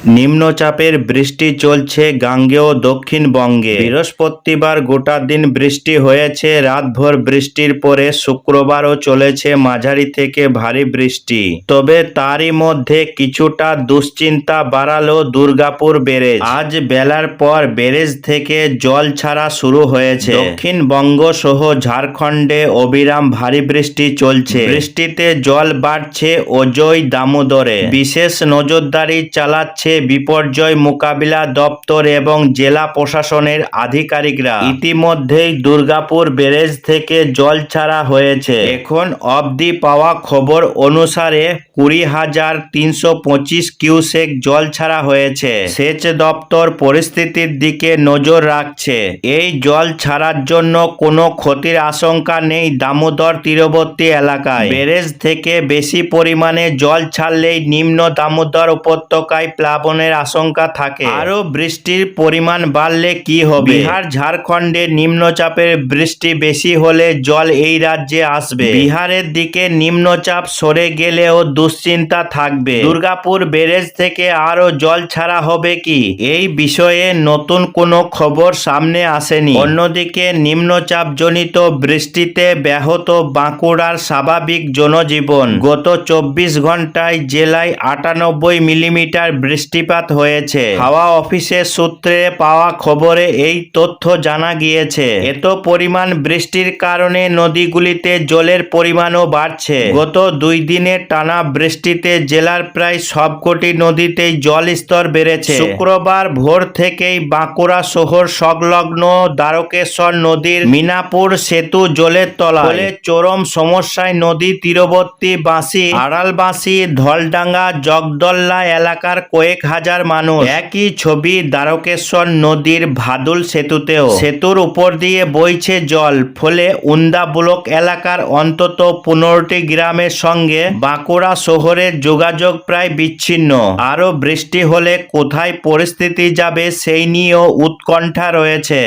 নিম্নচাপের বৃষ্টি চলছে গাঙ্গেয় দক্ষিণবঙ্গে। বৃহস্পতিবার গোটা দিন বৃষ্টি হয়েছে। রাতভর বৃষ্টির পরে শুক্রবারও চলেছে মাঝারি থেকে ভারী বৃষ্টি। তবে তারই মধ্যে কিছুটা দুশ্চিন্তা বাড়ালো দুর্গাপুর ব্যারেজ। আজ বেলার পর ব্যারেজ থেকে জল ছাড়া শুরু হয়েছে। দক্ষিণবঙ্গ সহ ঝাড়খণ্ডে অবিরাম ভারী বৃষ্টি চলছে। বৃষ্টিতে জল বাড়ছে অজয় দামোদরে। বিশেষ নজরদারি চালাচ্ছে বিপর্যয় মোকাবিলা দপ্তর এবং জেলা প্রশাসনের আধিকারিকরা। ইতিমধ্যেই দুর্গাপুর ব্যারেজ থেকে জল ছাড়া হয়েছে। এখন অবধি পাওয়া খবর অনুসারে 20,325 কিউসেক জল ছাড়া হয়েছে। সেচ দপ্তর পরিস্থিতির দিকে নজর রাখছে। এই জল ছাড়ার জন্য কোনো ক্ষতির আশঙ্কা নেই দামোদর তীরবর্তী এলাকায়। ব্যারেজ থেকে বেশি পরিমাণে জল ছাড়লেই নিম্ন দামোদর উপত্যকায় প্লাবনের আশঙ্কা থাকে। আরও বৃষ্টির পরিমাণ বাড়লে কি হবে? বিহার ঝাড়খণ্ডে নিম্নচাপের বৃষ্টি বেশি হলে জল এই রাজ্যে আসবে। বিহারের দিকে নিম্নচাপ সরে গেলেও দুশ্চিন্তা থাকবে। দুর্গাপুর ব্যারেজ থেকে আরও জল ছাড়া হবে কি, এই বিষয়ে নতুন কোনো খবর সামনে আসেনি। অন্যদিকে নিম্নচাপজনিত বৃষ্টিতে ব্যাহত বাঁকুড়ার স্বাভাবিক জনজীবন। গত 24 ঘন্টায় জেলায় 98 মিলিমিটার বৃষ্টিপাত হয়েছে। হাওয়া অফিসের সূত্রে পাওয়া খবরে এই তথ্য জানা গিয়েছে। এত পরিমাণ বৃষ্টির কারণে নদীগুলিতে জলের পরিমাণও বাড়ছে। গত 2 দিনের টানা বৃষ্টিতে জেলার প্রায় সবকটি নদীতেই জলস্তর বেড়েছে। শুক্রবার ভোর থেকেই বাঁকুড়া শহর সংলগ্ন দ্বারকেশ্বর নদীর মিনাপুর সেতু জলের তলায়। ফলে চরম সমস্যায় নদী তীরবর্তী বাঁশি, আড়ালবাঁশি, ধলডাঙ্গা, জগদল্লা এলাকার কয়েক হাজার মানুষ। একই ছবি দ্বারকেশ্বর নদীর ভাদুল সেতুতেও। সেতুর উপর দিয়ে বইছে জল। ফলে উন্দা ব্লক এলাকার অন্তত 15টি গ্রামের সঙ্গে বাঁকুড়া শহরের যোগাযোগ প্রায় বিচ্ছিন্ন। আরও বৃষ্টি হলে কোথায় পরিস্থিতি যাবে সেই নিয়েও উৎকণ্ঠা রয়েছে।